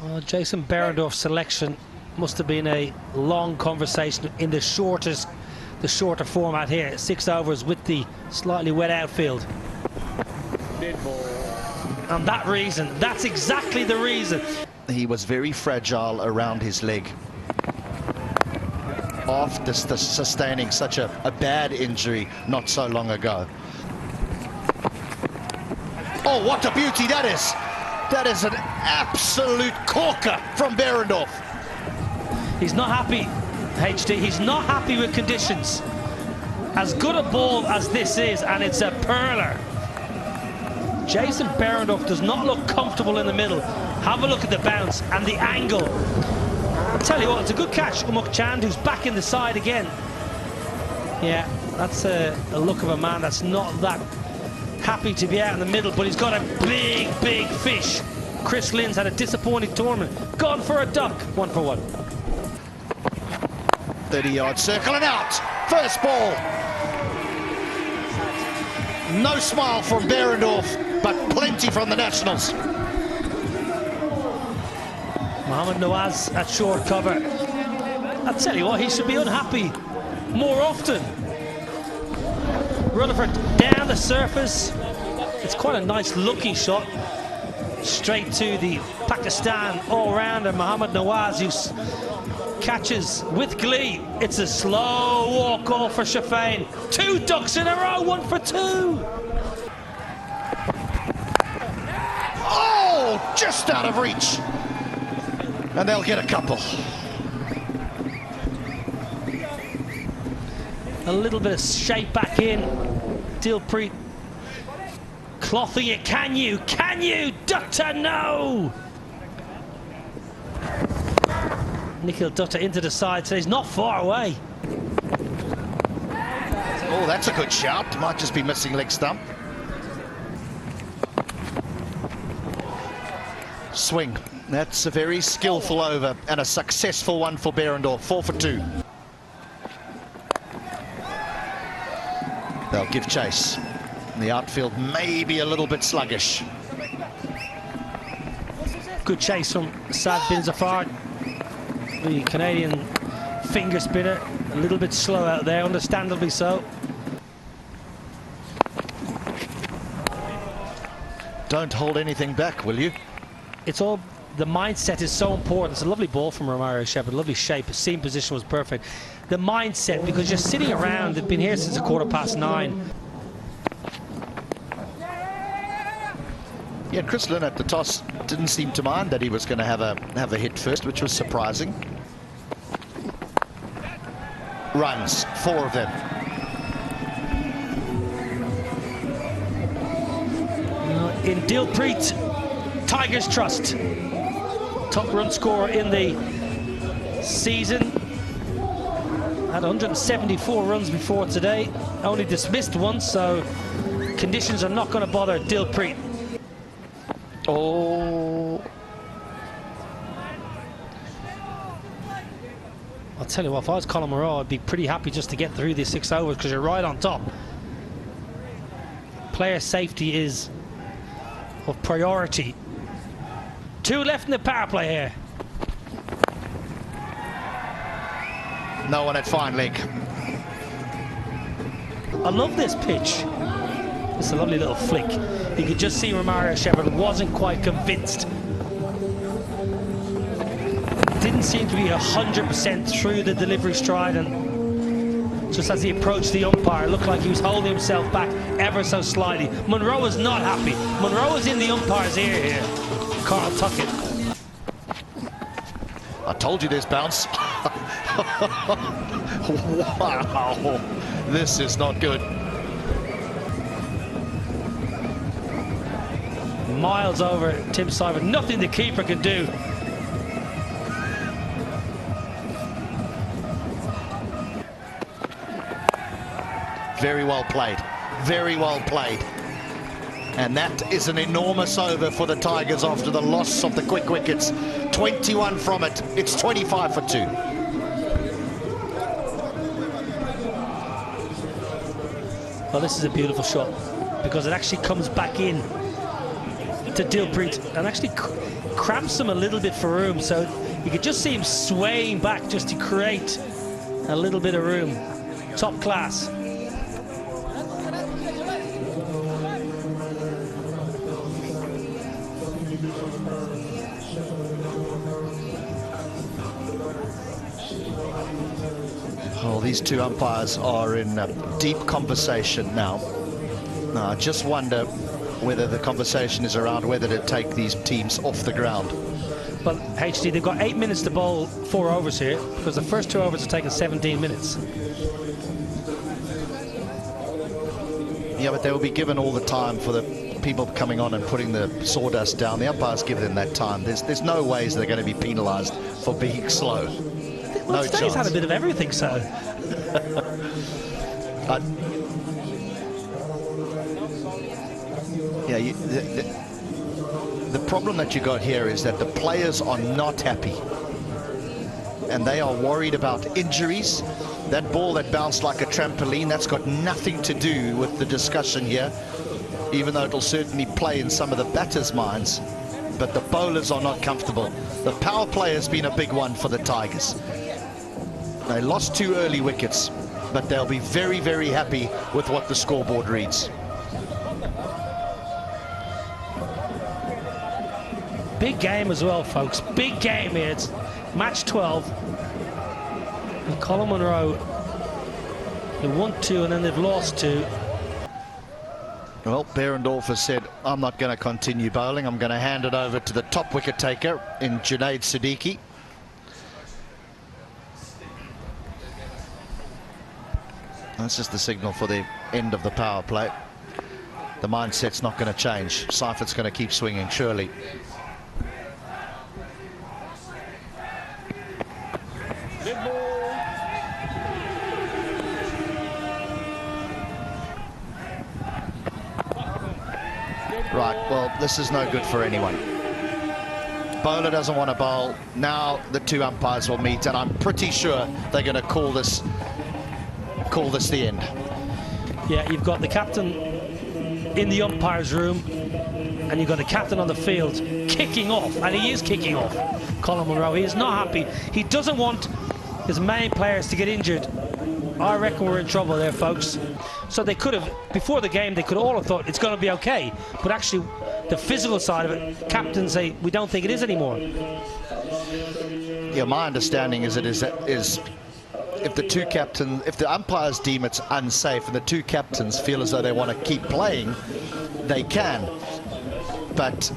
Well, Jason Behrendorff's selection must have been a long conversation in the shorter format here. 6 overs with the slightly wet outfield. And that reason, that's exactly the reason. He was very fragile around his leg after sustaining such a bad injury not so long ago. Oh, what a beauty that is! That is an absolute corker from Behrendorff. He's not happy, HD. He's not happy with conditions. As good a ball as this is, and it's a perler. Jason Behrendorff does not look comfortable in the middle. Have a look at the bounce and the angle. I'll tell you what, it's a good catch. Umuk Chand, who's back in the side again. Yeah, that's a look of a man that's not that happy to be out in the middle, but he's got a big fish. Chris Lynn's had a disappointing tournament. Gone for a duck. 1 for 1. 30-yard circle and out. First ball. No smile from Behrendorff, but plenty from the Nationals. Mohammad Nawaz at short cover. I'll tell you what, he should be unhappy more often. Rutherford down the surface. It's quite a nice looking shot. Straight to the Pakistan all-rounder Mohammad Nawaz, who catches with glee. It's a slow walk off for Shafain. 2 ducks in a row, 1 for 2. Oh, just out of reach. And they'll get a couple. A little bit of shape back in. Dilpreet clothing it. Can you? Dutta, no! Nikhil Dutta into the side, so he's not far away. Oh, that's a good shot. Might just be missing leg stump. Swing. That's a very skillful over and a successful one for Behrendorff. 4 for 2. They'll give chase. The outfield may be a little bit sluggish. Good chase from Saad bin Zafar, the Canadian finger spinner. A little bit slow out there, understandably so. Don't hold anything back, will you? It's all, the mindset is so important. It's a lovely ball from Romario Shepherd, lovely shape, his seam position was perfect. The mindset, because you're sitting around, they've been here since 9:15. Yeah, Chris Lynn at the toss didn't seem to mind that he was going to have a hit first, which was surprising. Runs, 4 of them. In Dilpreet, Tigers trust. Top run scorer in the season. Had 174 runs before today. Only dismissed once, so conditions are not going to bother Dilpreet. Oh. I'll tell you what, if I was Colin Moreau, I'd be pretty happy just to get through these 6 overs because you're right on top. Player safety is of priority. 2 left in the power play here. No one at fine leg. I love this pitch. It's a lovely little flick. You could just see Romario Shepherd wasn't quite convinced. Didn't seem to be 100% through the delivery stride, and just as he approached the umpire, it looked like he was holding himself back ever so slightly. Monroe was not happy. Monroe was in the umpire's ear here. Carl Tuckett. I told you this bounce. Wow, this is not good. Miles over Tim Simon, nothing the keeper can do. Very well played, very well played. And that is an enormous over for the Tigers after the loss of the quick wickets. 21 from it, it's 25 for 2. Well, this is a beautiful shot because it actually comes back in to Dilpreet, and actually cramps him a little bit for room, so you could just see him swaying back just to create a little bit of room. Top class. Well, these two umpires are in deep conversation now. Now, I just wonder whether the conversation is around whether to take these teams off the ground. But HD, they've got 8 minutes to bowl 4 overs here, because the first 2 overs are taking 17 minutes. Yeah, but they will be given all the time for the people coming on and putting the sawdust down. The umpires give them that time. There's no ways they're going to be penalised for being slow. Well, No today's chance. had a bit of everything, so. Yeah, the problem that you got here is that the players are not happy. And they are worried about injuries. That ball that bounced like a trampoline, that's got nothing to do with the discussion here, even though it'll certainly play in some of the batters' minds. But the bowlers are not comfortable. The power play has been a big one for the Tigers. They lost 2 early wickets, but they'll be very, very happy with what the scoreboard reads. Big game as well, folks. Big game here. It's match 12. And Colin Munro, they won 2 and then they've lost 2. Well, Behrendorff has said, I'm not going to continue bowling. I'm going to hand it over to the top wicket taker in Junaid Siddiqui. That's just the signal for the end of the power play. The mindset's not going to change. Seifert's going to keep swinging, surely. Right, well, this is no good for anyone. Bowler doesn't want to bowl. Now the 2 umpires will meet, and I'm pretty sure they're going to call this the end. Yeah, you've got the captain in the umpire's room, and you've got the captain on the field kicking off, and he is kicking off. Colin Munro, he is not happy. He doesn't want his main players to get injured. I reckon we're in trouble there, folks. So they could have, before the game, they could all have thought it's going to be okay, but actually the physical side of it, captains say we don't think it is anymore. Yeah, my understanding is if the umpires deem it's unsafe and the 2 captains feel as though they want to keep playing, they can. But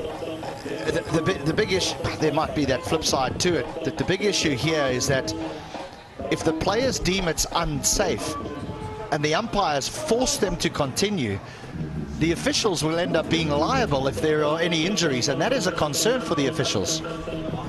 the big issue, there might be that flip side to it, that the big issue here is that if the players deem it's unsafe and the umpires force them to continue, the officials will end up being liable if there are any injuries, and that is a concern for the officials.